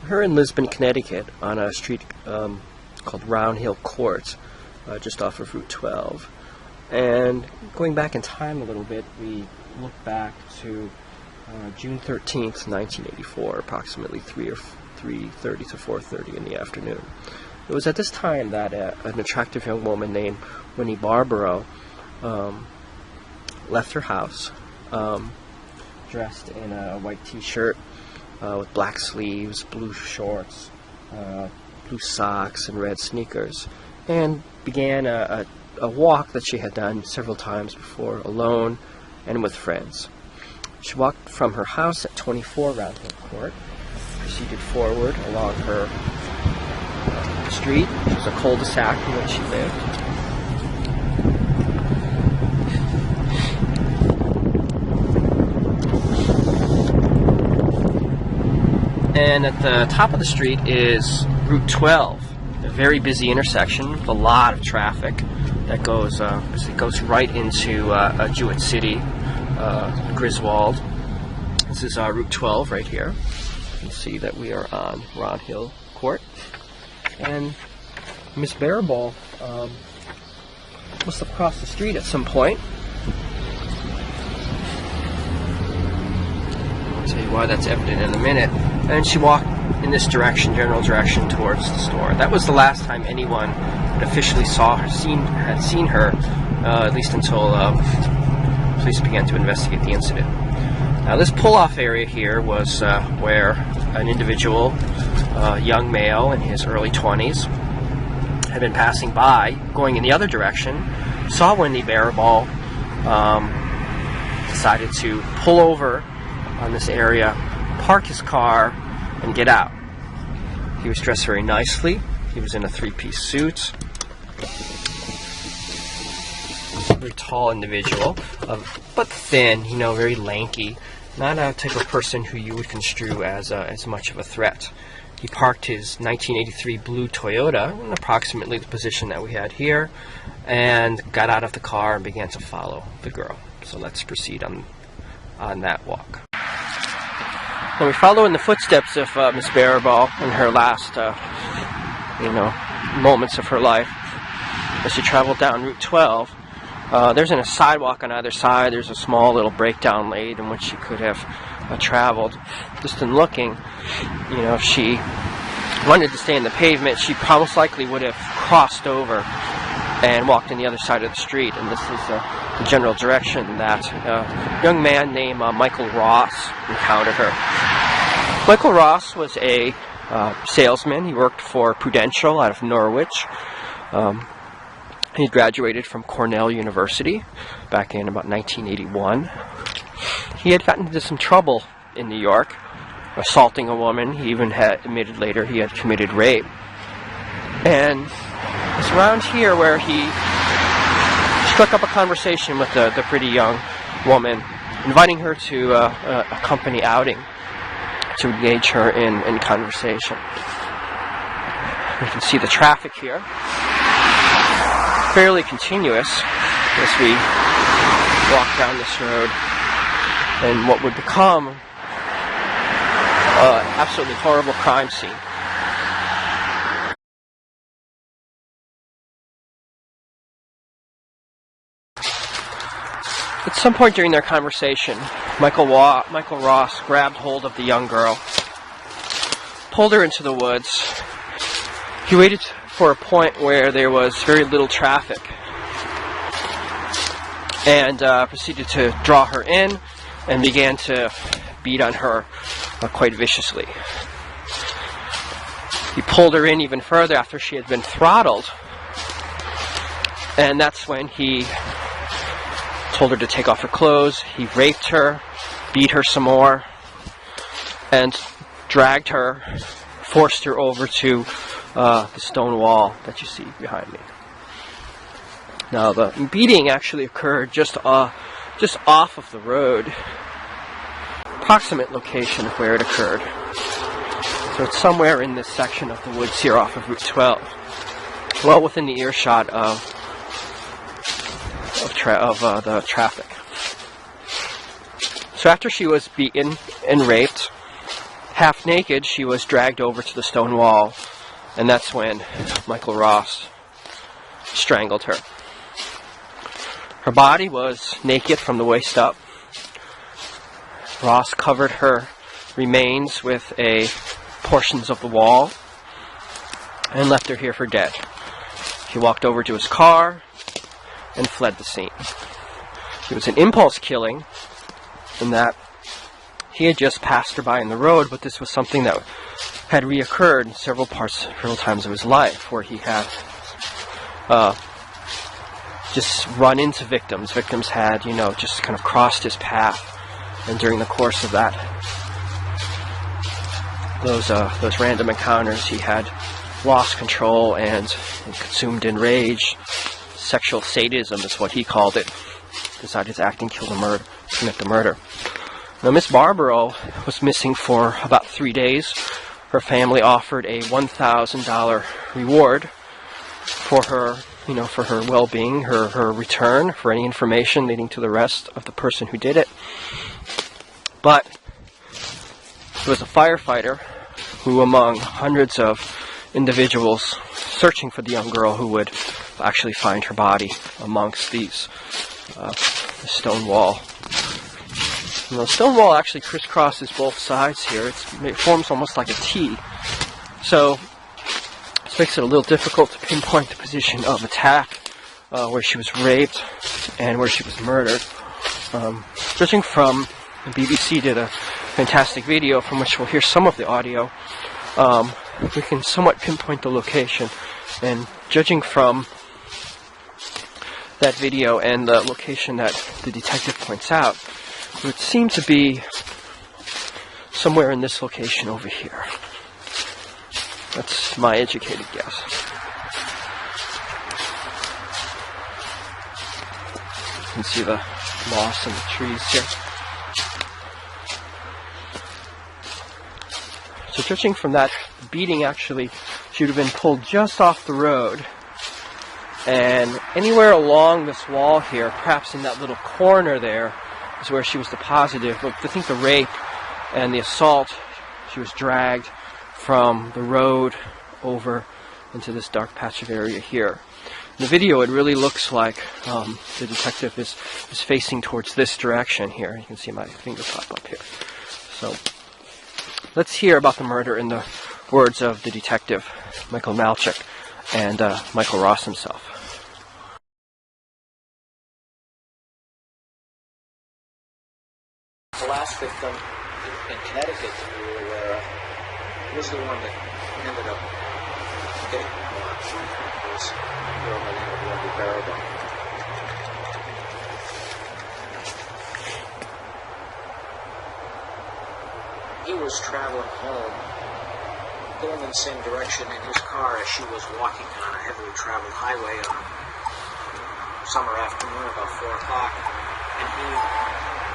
Her in Lisbon, Connecticut, on a street called Round Hill Court, just off of Route 12. And going back in time a little bit, we look back to June 13th, 1984, approximately 3:30 to 4:30 in the afternoon. It was at this time that an attractive young woman named Wendy Baribeault left her house, dressed in a white t-shirt with black sleeves, blue shorts, blue socks, and red sneakers, and began a walk that she had done several times before, alone and with friends. She walked from her house at 24 Round Hill Court, proceeded forward along her street, which was a cul-de-sac in which she lived. And at the top of the street is Route 12, a very busy intersection with a lot of traffic that goes right into Jewett City, Griswold. This is Route 12 right here. You can see that we are on Round Hill Court. And Miss Baribeault must have crossed the street at some point. I'll tell you why that's evident in a minute. And she walked in this direction, general direction, towards the store. That was the last time anyone officially had seen her, at least until police began to investigate the incident. Now, this pull-off area here was where an individual, young male in his early 20s, had been passing by, going in the other direction, saw Wendy Baribeault, decided to pull over on this area, park his car, and get out. He was dressed very nicely. He was in a three-piece suit. Very tall individual, but thin, very lanky. Not a type of person who you would construe as much of a threat. He parked his 1983 blue Toyota in approximately the position that we had here, and got out of the car and began to follow the girl. So let's proceed on that walk. Now we follow in the footsteps of Miss Baribeault in her last, moments of her life as she traveled down Route 12. There's a sidewalk on either side. There's a small little breakdown lane in which she could have traveled. Just in looking, if she wanted to stay in the pavement, she most likely would have crossed over and walked in the other side of the street. And this is the general direction that a young man named Michael Ross encountered her. Michael Ross was a salesman. He worked for Prudential out of Norwich. He graduated from Cornell University back in about 1981. He had gotten into some trouble in New York, assaulting a woman. He even had admitted later he had committed rape. And it's around here where he struck up a conversation with the pretty young woman, inviting her to a company outing to engage her in conversation. You can see the traffic here, fairly continuous as we walk down this road in what would become an absolutely horrible crime scene. At some point during their conversation, Michael Ross grabbed hold of the young girl, pulled her into the woods. He waited for a point where there was very little traffic and proceeded to draw her in and began to beat on her quite viciously. He pulled her in even further after she had been throttled, and that's when he told her to take off her clothes. He raped her, beat her some more, and dragged her, forced her over to the stone wall that you see behind me. Now, the beating actually occurred just off of the road, approximate location of where it occurred. So it's somewhere in this section of the woods here off of Route 12, well within the earshot of the traffic. So after she was beaten and raped, Half naked, she was dragged over to the stone wall, and that's when Michael Ross strangled her. Her body was naked from the waist up. Ross covered her remains with portions of the wall and left her here for dead. He walked over to his car and fled the scene. It was an impulse killing in that he had just passed her by in the road, but this was something that had reoccurred several times of his life, where he had just run into victims. Victims had, just kind of crossed his path, and during the course of those random encounters, he had lost control and consumed in rage. Sexual sadism is what he called it. Decided to act and commit the murder. Now, Miss Baribeault was missing for about 3 days. Her family offered a $1,000 reward for her, for her well-being, her return, for any information leading to the arrest of the person who did it. But there was a firefighter who, among hundreds of individuals searching for the young girl, who would actually find her body amongst the stone wall. The stone wall actually crisscrosses both sides here. It forms almost like a T. So this makes it a little difficult to pinpoint the position of attack, where she was raped and where she was murdered. Judging from, the BBC did a fantastic video from which we'll hear some of the audio. We can somewhat pinpoint the location, and judging from that video and the location that the detective points out, it would seem to be somewhere in this location over here. That's my educated guess. You can see the moss and the trees here. So judging from that beating, actually, she would have been pulled just off the road. And anywhere along this wall here, perhaps in that little corner there, is where she was deposited. But I think the rape and the assault, she was dragged from the road over into this dark patch of area here. In the video, it really looks like the detective is facing towards this direction here. You can see my finger pop up here. So let's hear about the murder in the words of the detective, Michael Malchuk, and Michael Ross himself. The last victim in Connecticut that we were aware of was the one that ended up getting launched. It was a girl by the name of Wendy Baribeault. He was traveling home, going in the same direction in his car as she was walking on a heavily traveled highway on a summer afternoon about 4 o'clock, and he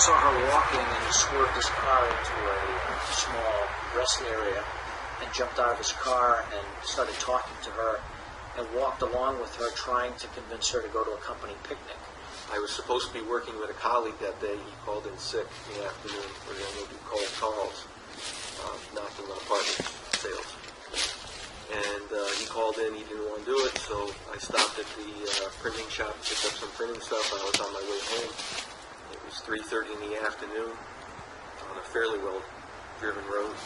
saw her walking, and he swerved his car into a small rest area and jumped out of his car and started talking to her and walked along with her, trying to convince her to go to a company picnic. I was supposed to be working with a colleague that day. He called in sick in the afternoon. We're going to do cold calls, knocking on apartment sales. And he called in. He didn't want to do it, so I stopped at the printing shop, picked up some printing stuff. I was on my way home. It was 3:30 in the afternoon on a fairly well-driven road.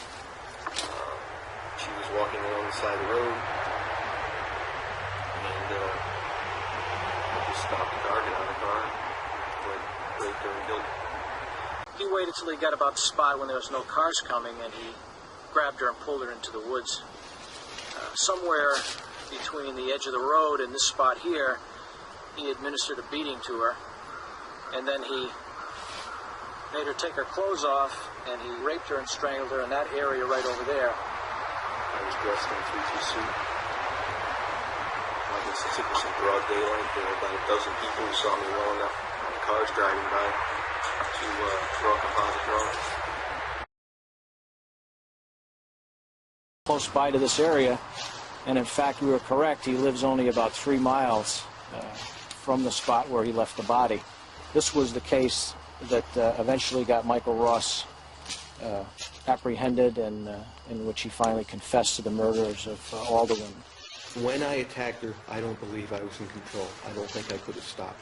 She was walking along the side of the road, and I just stopped the car, got out of the car, went right there and killed her. He waited till he got about the spot when there was no cars coming, and he grabbed her and pulled her into the woods. Somewhere between the edge of the road and this spot here, he administered a beating to her, and then he made her take her clothes off, and he raped her and strangled her in that area right over there. I was dressed in a three-piece suit. I guess it was in broad daylight. There were about a dozen people who saw me well enough on the cars driving by to draw composite drawings. Close by to this area, and in fact we were correct. He lives only about 3 miles from the spot where he left the body. This was the case that eventually got Michael Ross apprehended and in which he finally confessed to the murders of all the women. When I attacked her, I don't believe I was in control. I don't think I could have stopped.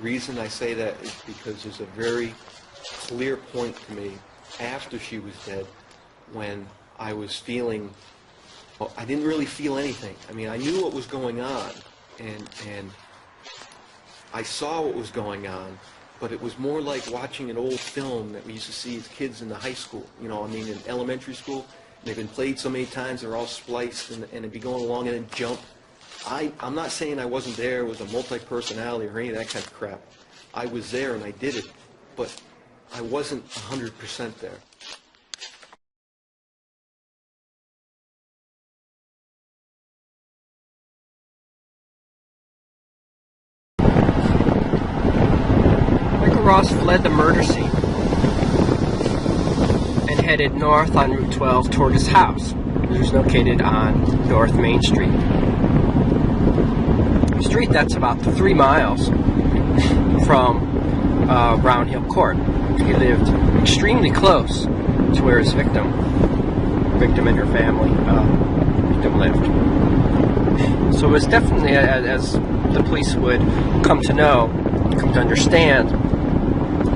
Reason I say that is because there's a very clear point to me after she was dead when I was feeling, well, I didn't really feel anything. I mean, I knew what was going on, and I saw what was going on, but it was more like watching an old film that we used to see as kids in the high school, you know, I mean, in elementary school. They've been played so many times, they're all spliced, and it'd be going along and then jump. I'm not saying I wasn't there, it was a multi-personality or any of that kind of crap. I was there and I did it, but I wasn't 100% there. Michael Ross fled the murder scene and headed north on Route 12 toward his house, which was located on North Main Street. A street that's about 3 miles from Brown Hill Court. He lived extremely close to where his victim and her family lived. So it was definitely, as the police would come to understand,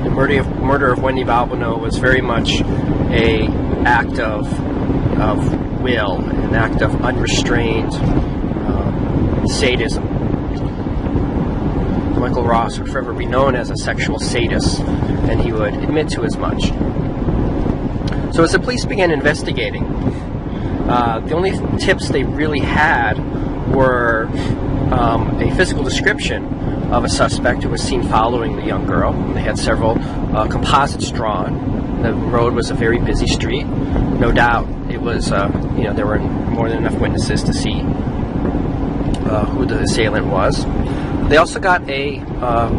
the murder of Wendy Baribeault was very much a act of will, an act of unrestrained sadism. Michael Ross would forever be known as a sexual sadist, and he would admit to as much. So as the police began investigating, the only tips they really had were a physical description of a suspect who was seen following the young girl. They had several composites drawn. The road was a very busy street. No doubt it was, there were more than enough witnesses to see who the assailant was. They also got a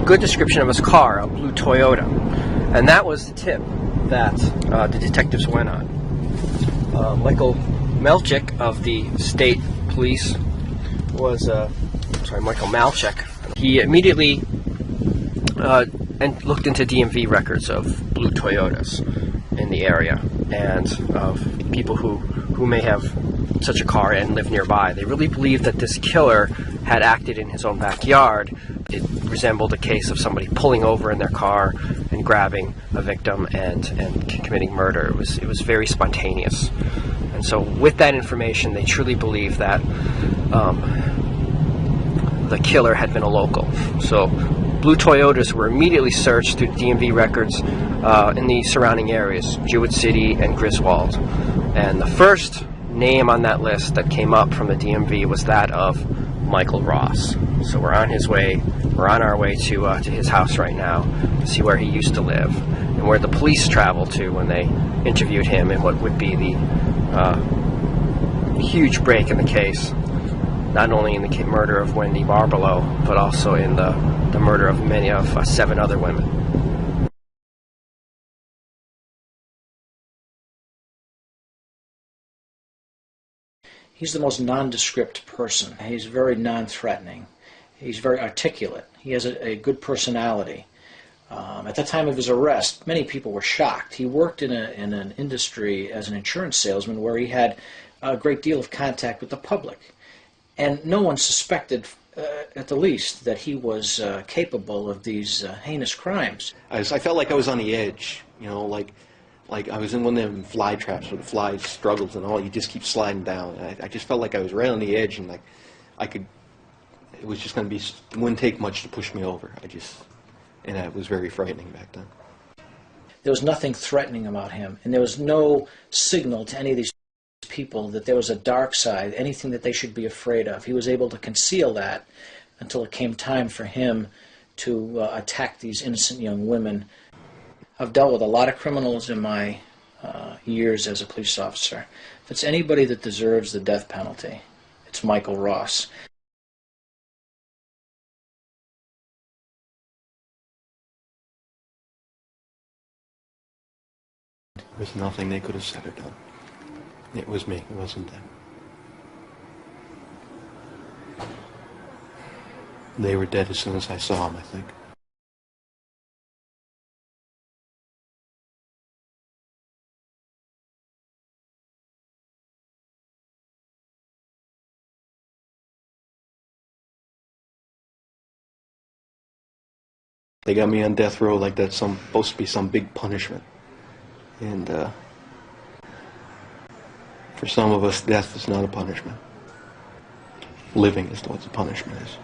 good description of his car, a blue Toyota, and that was the tip that the detectives went on. Michael Melchick of the state police Michael Malchek. He immediately and looked into DMV records of blue Toyotas in the area and of people who may have such a car and live nearby. They really believed that this killer had acted in his own backyard. It resembled a case of somebody pulling over in their car and grabbing a victim and committing murder. It was very spontaneous. And so with that information, they truly believed that the killer had been a local. So blue Toyotas were immediately searched through DMV records in the surrounding areas, Jewett City and Griswold. And the first name on that list that came up from the DMV was that of Michael Ross. So we're on our way to his house right now to see where he used to live and where the police traveled to when they interviewed him in what would be the huge break in the case, not only in the murder of Wendy Baribeault, but also in the murder of 7 other women. He's the most nondescript person. He's very non-threatening. He's very articulate. He has a good personality. At the time of his arrest, many people were shocked. He worked in an industry as an insurance salesman where he had a great deal of contact with the public. And no one suspected, at the least, that he was capable of these heinous crimes. I felt like I was on the edge, like I was in one of them fly traps where the fly struggles and all, you just keep sliding down. I just felt like I was right on the edge, and like it was just going to be, it wouldn't take much to push me over. And it was very frightening back then. There was nothing threatening about him, and there was no signal to any of these people that there was a dark side, anything that they should be afraid of. He was able to conceal that until it came time for him to attack these innocent young women. I've dealt with a lot of criminals in my years as a police officer. If it's anybody that deserves the death penalty, it's Michael Ross. There's nothing they could have said or done. It was me, it wasn't them. They were dead as soon as I saw them, I think. They got me on death row like that's supposed to be some big punishment. And for some of us, death is not a punishment. Living is what the punishment is.